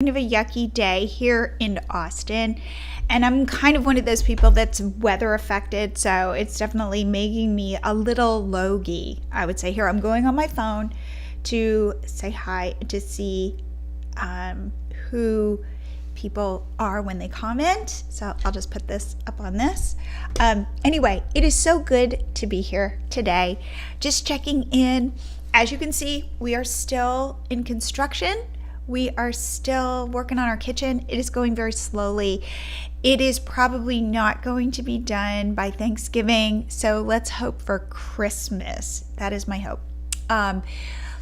Kind of a yucky day here in Austin, and I'm kind of one of those people that's weather affected, so it's definitely making me a little logy, I would say. Here I'm going on my phone to say hi, to see who people are when they comment, so I'll just put this up on this. Anyway, it is so good to be here today, just checking in. As you can see, we are still in construction. We are still working on our kitchen. It is going very slowly. It is probably not going to be done by Thanksgiving, so let's hope for Christmas. That is my hope.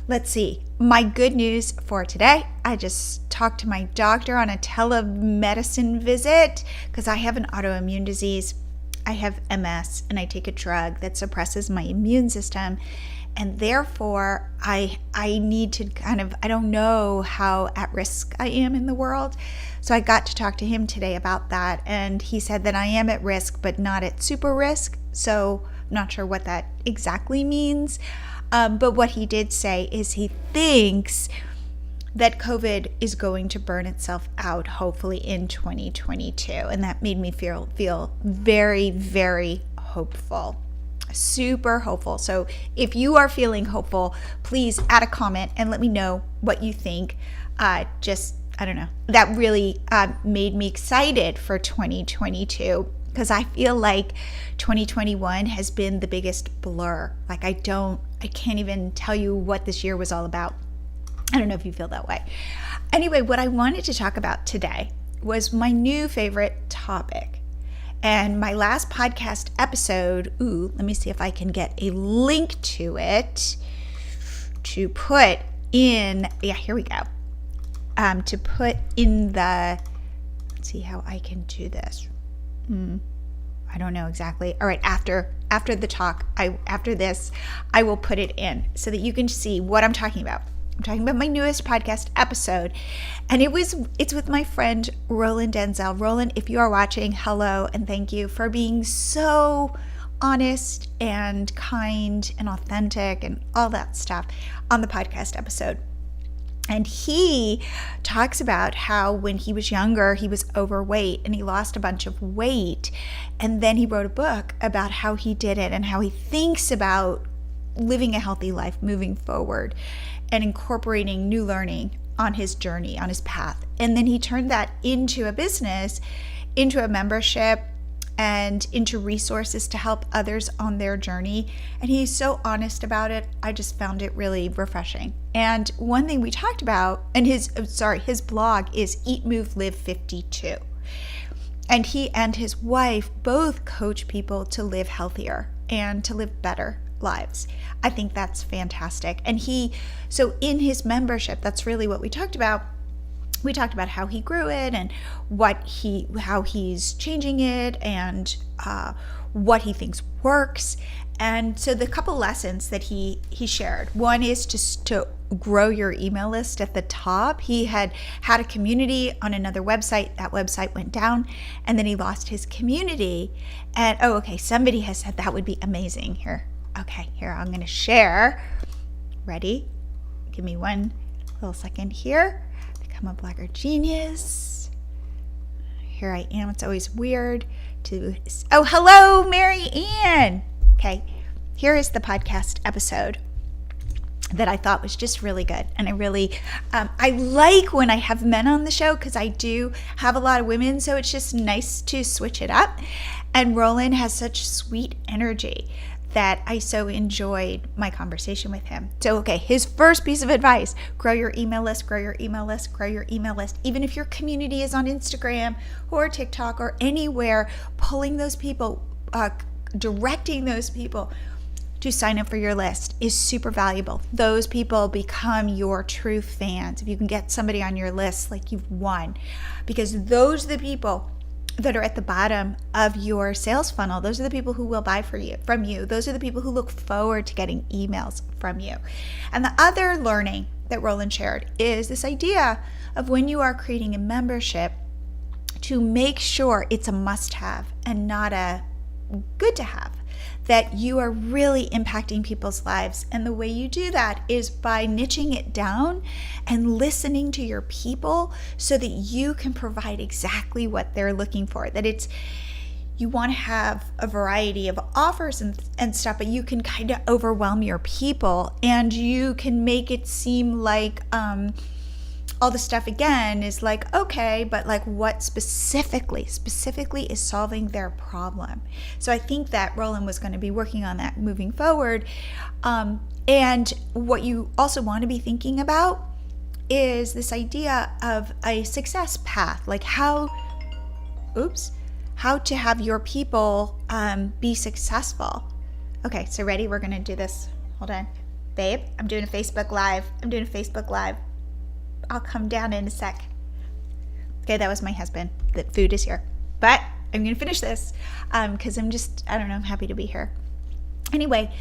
Let's see. My good news for today, I just talked to my doctor on a telemedicine visit because I have an autoimmune disease. I have MS, and I take a drug that suppresses my immune system. And therefore, I need to I don't know how at risk I am in the world. So I got to talk to him today about that. And he said that I am at risk, but not at super risk. So I'm not sure what that exactly means. But what he did say is he thinks that COVID is going to burn itself out, hopefully in 2022. And that made me feel very, very hopeful. Super hopeful. So if you are feeling hopeful, please add a comment and let me know what you think. I don't know. That really made me excited for 2022 because I feel like 2021 has been the biggest blur. Like I can't even tell you what this year was all about. I don't know if you feel that way. Anyway, what I wanted to talk about today was my new favorite topic. And my last podcast episode, let me see if I can get a link to it to put in, here we go. To put in let's see how I can do this. I don't know exactly. All right, after the talk, after this, I will put it in so that you can see what I'm talking about. I'm talking about my newest podcast episode, and it's with my friend Roland Denzel. Roland, if you are watching, hello, and thank you for being so honest and kind and authentic and all that stuff on the podcast episode. And he talks about how when he was younger, he was overweight and he lost a bunch of weight. And then he wrote a book about how he did it and how he thinks about living a healthy life moving forward and incorporating new learning on his journey, on his path. And then he turned that into a business, into a membership, and into resources to help others on their journey. And he's so honest about it. I just found it really refreshing. And one thing we talked about, and his blog is Eat, Move, Live 52. And he and his wife both coach people to live healthier and to live better lives. I think that's fantastic. And so in his membership, that's really what we talked about. We talked about how he grew it and how he's changing it and what he thinks works. And so the couple lessons that he shared, one is to grow your email list at the top. He had a community on another website. That website went down, and then he lost his community. And somebody has said that would be amazing here. Okay, here, I'm going to share. Ready? Give me one little second here. Become a Blogger Genius. Here I am. It's always weird to... Oh, hello, Mary Ann. Okay, here is the podcast episode that I thought was just really good. And I really, I like when I have men on the show because I do have a lot of women, so it's just nice to switch it up. And Roland has such sweet energy that I so enjoyed my conversation with him. So, his first piece of advice, grow your email list, grow your email list, grow your email list. Even if your community is on Instagram or TikTok or anywhere, pulling those people, directing those people to sign up for your list is super valuable. Those people become your true fans. If you can get somebody on your list, like you've won, because those are the people that are at the bottom of your sales funnel. Those are the people who will buy from you. Those are the people who look forward to getting emails from you. And the other learning that Roland shared is this idea of when you are creating a membership to make sure it's a must-have and not a good to have. that you are really impacting people's lives. And the way you do that is by niching it down and listening to your people so that you can provide exactly what they're looking for. That it's, you want to have a variety of offers and stuff, but you can kind of overwhelm your people, and you can make it seem like all the stuff again is like, okay, but like what specifically is solving their problem. So I think that Roland was going to be working on that moving forward. And what you also want to be thinking about is this idea of a success path, like how to have your people be successful. Okay, so ready? We're going to do this. Hold on. Babe, I'm doing a Facebook Live. I'll come down in a sec. Okay, that was my husband. The food is here. But I'm going to finish this because I'm happy to be here. Anyway,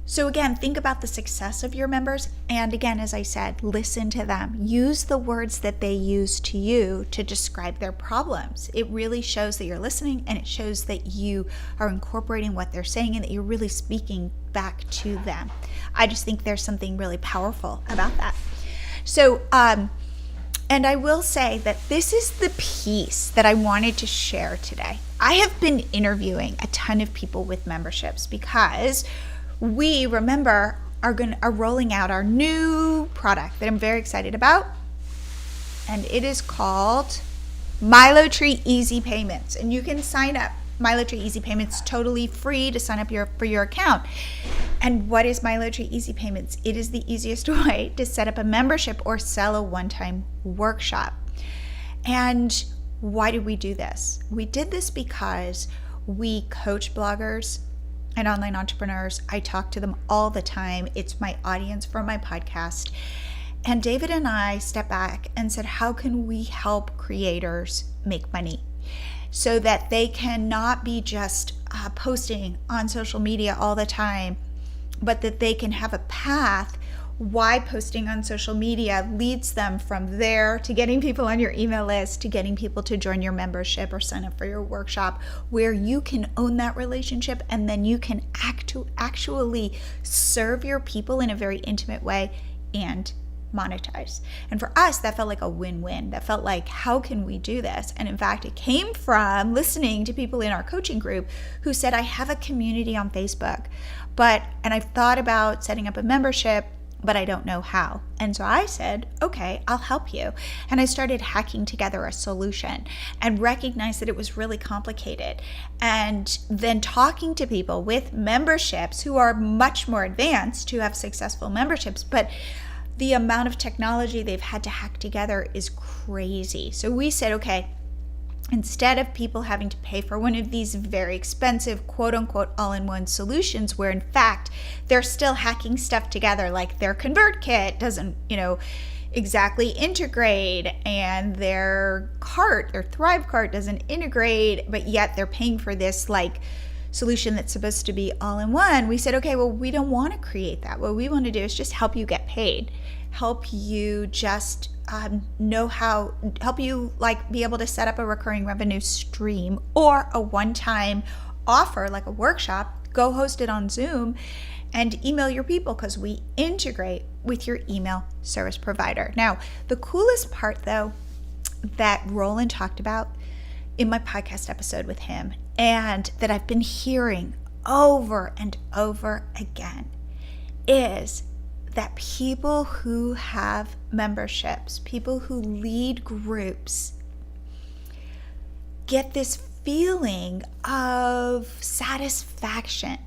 so again, think about the success of your members. And again, as I said, listen to them. Use the words that they use to you to describe their problems. It really shows that you're listening, and it shows that you are incorporating what they're saying and that you're really speaking back to them. I just think there's something really powerful about that. So, and I will say that this is the piece that I wanted to share today. I have been interviewing a ton of people with memberships because we, remember, are rolling out our new product that I'm very excited about, and it is called MiloTree Easy Payments. And you can sign up. MiloTree Easy Payments, totally free to sign up for your account. And what is MiloTree Easy Payments? It is the easiest way to set up a membership or sell a one-time workshop. And why did we do this? We did this because we coach bloggers and online entrepreneurs. I talk to them all the time. It's my audience for my podcast. And David and I stepped back and said, how can we help creators make money so that they cannot be just posting on social media all the time, but that they can have a path why posting on social media leads them from there to getting people on your email list, to getting people to join your membership or sign up for your workshop, where you can own that relationship, and then you can actually serve your people in a very intimate way and monetize. And for us, that felt like a win-win. That felt like, how can we do this? And in fact, it came from listening to people in our coaching group who said, I have a community on Facebook, and I've thought about setting up a membership, but I don't know how. And so I said, okay, I'll help you. And I started hacking together a solution and recognized that it was really complicated. And then talking to people with memberships who are much more advanced, who have successful memberships, but the amount of technology they've had to hack together is crazy. So we said, okay, instead of people having to pay for one of these very expensive, quote unquote, all-in-one solutions, where in fact they're still hacking stuff together, like their ConvertKit doesn't, exactly integrate, and their Thrive Cart doesn't integrate, but yet they're paying for this like solution that's supposed to be all-in-one. We said, okay, well, we don't want to create that. What we want to do is just help you get paid, help you just help you like be able to set up a recurring revenue stream or a one-time offer like a workshop. Go host it on Zoom and email your people, because we integrate with your email service provider. Now, the coolest part though that Roland talked about in my podcast episode with him, and that I've been hearing over and over again, is that people who have memberships, people who lead groups, get this feeling of satisfaction.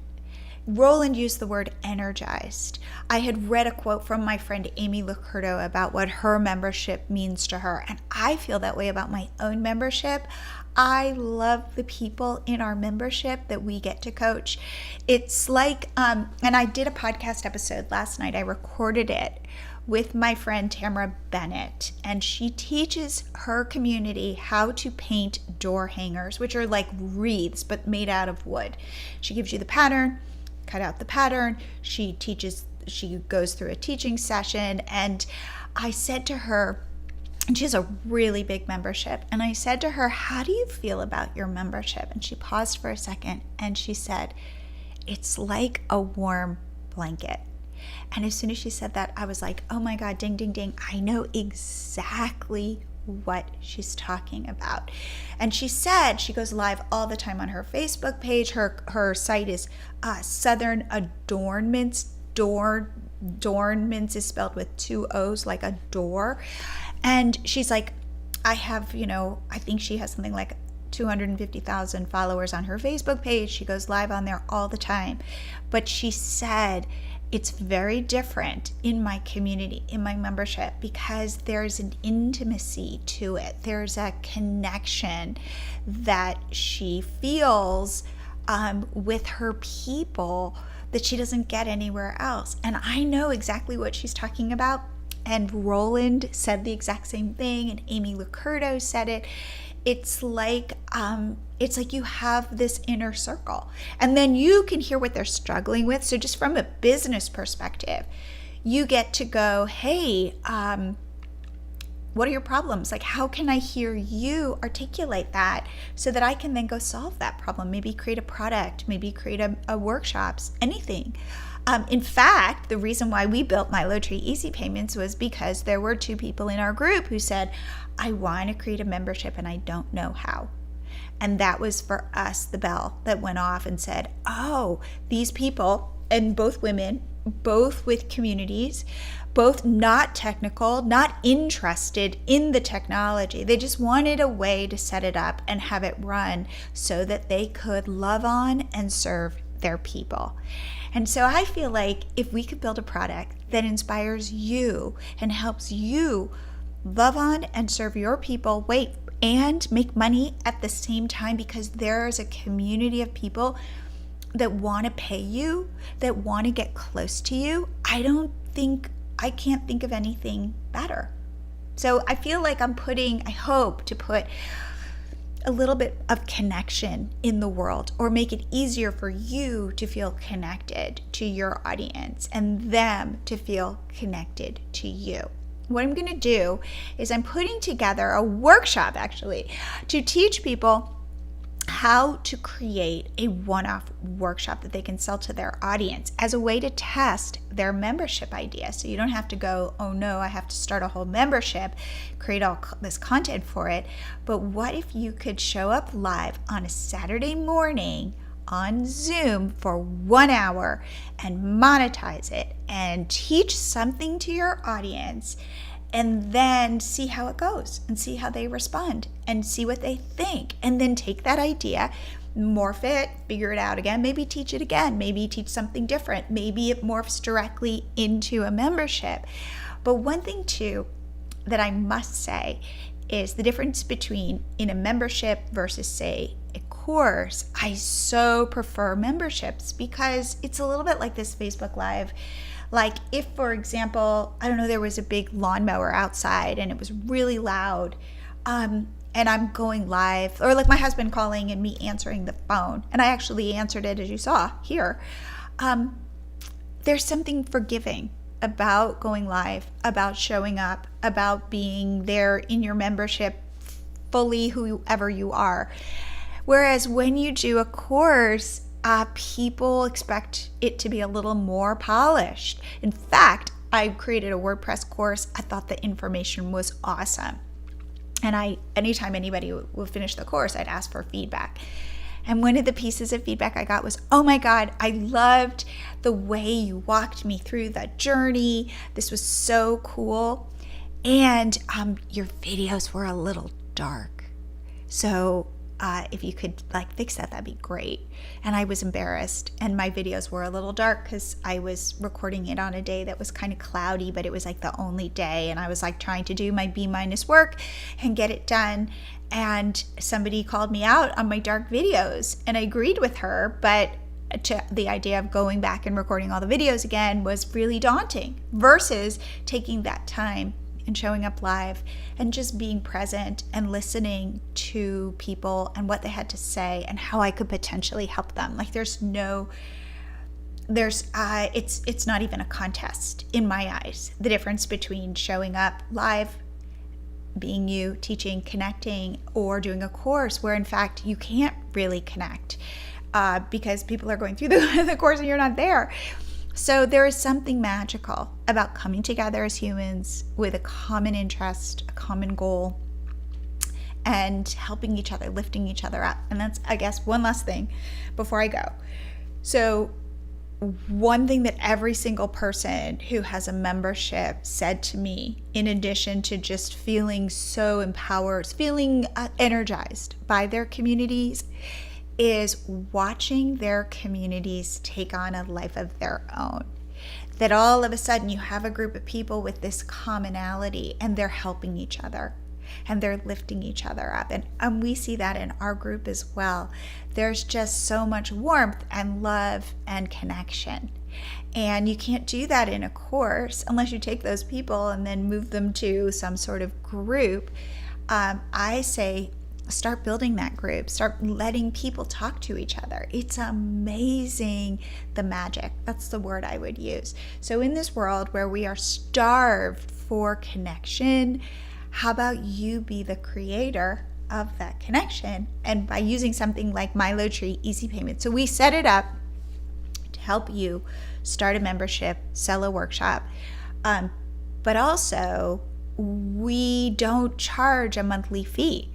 Roland used the word energized. I had read a quote from my friend Amy Lucurdo about what her membership means to her, and I feel that way about my own membership. I love the people in our membership that we get to coach. It's like, and I did a podcast episode last night. I recorded it with my friend Tamara Bennett, and she teaches her community how to paint door hangers, which are like wreaths but made out of wood. She gives you the pattern, cut out the pattern. She goes through a teaching session, and I said to her, and she has a really big membership, and I said to her, how do you feel about your membership? And she paused for a second, and she said, it's like a warm blanket. And as soon as she said that, I was like, oh my God, ding, ding, ding. I know exactly what she's talking about. And she said she goes live all the time on her Facebook page. Her site is Southern Adornments. Adornments is spelled with 2 O's, like a door. And she's like, I have, I think she has something like 250,000 followers on her Facebook page. She goes live on there all the time. But she said, it's very different in my community, in my membership, because there's an intimacy to it. There's a connection that she feels with her people that she doesn't get anywhere else. And I know exactly what she's talking about. And Roland said the exact same thing, and Amy Lucurdo said it. It's like you have this inner circle, and then you can hear what they're struggling with. So just from a business perspective, you get to go, hey, what are your problems? Like, how can I hear you articulate that so that I can then go solve that problem? Maybe create a product, maybe create a workshops, anything. In fact, the reason why we built MiloTree Easy Payments was because there were 2 people in our group who said, I want to create a membership and I don't know how. And that was for us the bell that went off and said, oh, these people, and both women, both with communities, both not technical, not interested in the technology. They just wanted a way to set it up and have it run so that they could love on and serve their people. And so I feel like if we could build a product that inspires you and helps you love on and serve your people, and make money at the same time, because there's a community of people that want to pay you, that want to get close to you, I can't think of anything better. So I feel like I hope to put a little bit of connection in the world, or make it easier for you to feel connected to your audience and them to feel connected to you. What I'm going to do is I'm putting together a workshop actually to teach people how to create a one-off workshop that they can sell to their audience as a way to test their membership idea. So you don't have to go, oh no, I have to start a whole membership, create all this content for it. But what if you could show up live on a Saturday morning on Zoom for 1 hour and monetize it and teach something to your audience, and then see how it goes and see how they respond and see what they think, and then take that idea, morph it, figure it out again, maybe teach it again, maybe teach something different, maybe it morphs directly into a membership. But one thing too that I must say is the difference between in a membership versus, say, a course. I so prefer memberships because it's a little bit like this Facebook Live. Like if, for example, I don't know, there was a big lawnmower outside and it was really loud, and I'm going live, or like my husband calling and me answering the phone, and I actually answered it as you saw here. There's something forgiving about going live, about showing up, about being there in your membership fully whoever you are. Whereas when you do a course, people expect it to be a little more polished. In fact, I created a WordPress course. I thought the information was awesome. And anytime anybody would finish the course, I'd ask for feedback. And one of the pieces of feedback I got was, oh my God, I loved the way you walked me through that journey. This was so cool. And your videos were a little dark. So if you could fix that, that'd be great. And I was embarrassed, and my videos were a little dark because I was recording it on a day that was kind of cloudy, but it was like the only day, and I was trying to do my B- work and get it done. And somebody called me out on my dark videos, and I agreed with her, but the idea of going back and recording all the videos again was really daunting, versus taking that time and showing up live and just being present and listening to people and what they had to say and how I could potentially help them. It's not even a contest in my eyes, the difference between showing up live, being you, teaching, connecting, or doing a course where in fact you can't really connect. because people are going through the course and you're not there. So there is something magical about coming together as humans with a common interest, a common goal, and helping each other, lifting each other up. And that's, I guess, one last thing before I go. So one thing that every single person who has a membership said to me, in addition to just feeling so empowered, feeling energized by their communities, is watching their communities take on a life of their own. That all of a sudden you have a group of people with this commonality and they're helping each other and they're lifting each other up. And we see that in our group as well. There's just so much warmth and love and connection. And you can't do that in a course unless you take those people and then move them to some sort of group. I say, start building that group. Start letting people talk to each other. It's amazing, the magic. That's the word I would use. So in this world where we are starved for connection, how about you be the creator of that connection? And by using something like MiloTree Easy Payment. So we set it up to help you start a membership, sell a workshop. But also, we don't charge a monthly fee.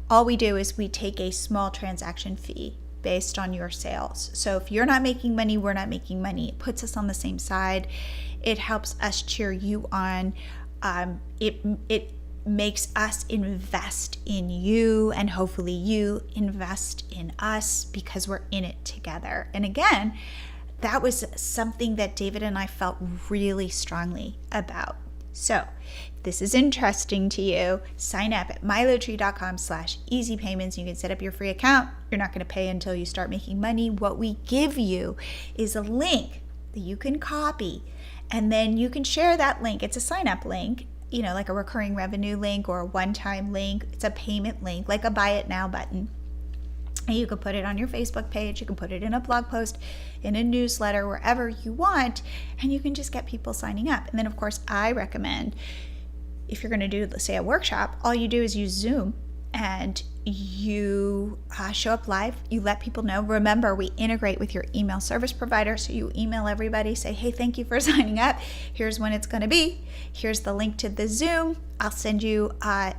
All we do is we take a small transaction fee based on your sales. So if you're not making money, we're not making money. It puts us on the same side. It helps us cheer you on. It makes us invest in you, and hopefully you invest in us because we're in it together. And again, that was something that David and I felt really strongly about. So if this is interesting to you, sign up at milotree.com/easypayments. You can set up your free account. You're not going to pay until you start making money. What we give you is a link that you can copy, and then you can share that link. It's a sign up link, like a recurring revenue link or a one-time link. It's a payment link, like a buy it now button. And you can put it on your Facebook page. You can put it in a blog post, in a newsletter, wherever you want, and you can just get people signing up. And then, of course, I recommend, if you're going to do, let's say, a workshop, all you do is use Zoom and you show up live. You let people know. Remember, we integrate with your email service provider. So you email everybody, say, hey, thank you for signing up. Here's when it's going to be. Here's the link to the Zoom. I'll send you a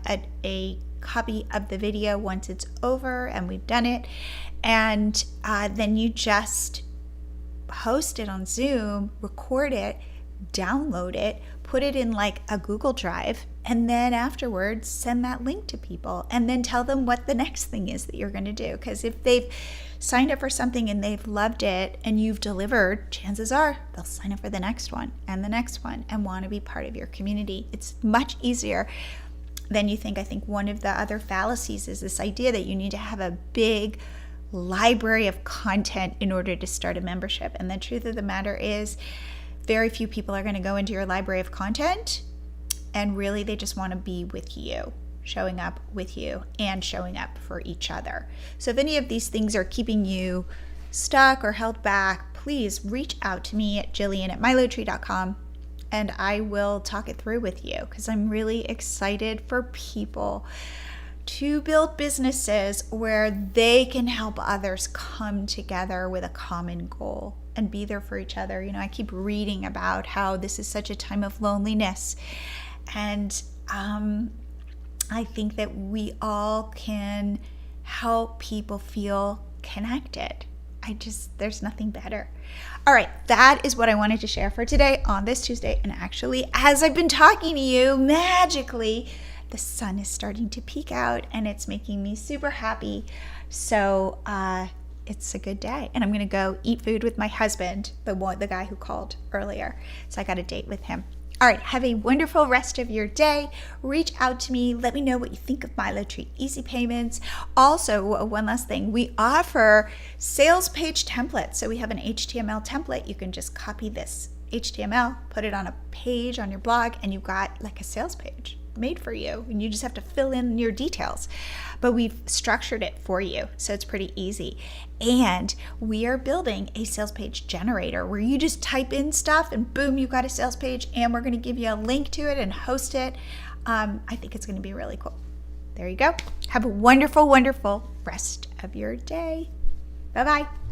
copy of the video once it's over and we've done it. And then you just host it on Zoom, record it, download it, put it in like a Google Drive, and then afterwards send that link to people and then tell them what the next thing is that you're going to do. Because if they've signed up for something and they've loved it and you've delivered, chances are they'll sign up for the next one and the next one and want to be part of your community. It's much easier than you think. I think one of the other fallacies is this idea that you need to have a big library of content in order to start a membership. And the truth of the matter is, very few people are going to go into your library of content, and really they just want to be with you, showing up with you and showing up for each other. So if any of these things are keeping you stuck or held back, please reach out to me at Jillian@milotree.com and I will talk it through with you, because I'm really excited for people to build businesses where they can help others come together with a common goal and be there for each other. I keep reading about how this is such a time of loneliness, and I think that we all can help people feel connected. There's nothing better. All right, that is what I wanted to share for today on this Tuesday. And actually, as I've been talking to you, magically, the sun is starting to peek out and it's making me super happy. So it's a good day. And I'm going to go eat food with my husband, the guy who called earlier. So I got a date with him. All right, have a wonderful rest of your day. Reach out to me. Let me know what you think of MiloTree Easy Payments. Also, one last thing, we offer sales page templates. So we have an HTML template. You can just copy this HTML, put it on a page on your blog, and you've got like a sales page made for you, and you just have to fill in your details. But we've structured it for you, so it's pretty easy. And we are building a sales page generator where you just type in stuff and boom, you've got a sales page, and we're going to give you a link to it and host it. I think it's going to be really cool. There you go. Have a wonderful, wonderful rest of your day. Bye-bye.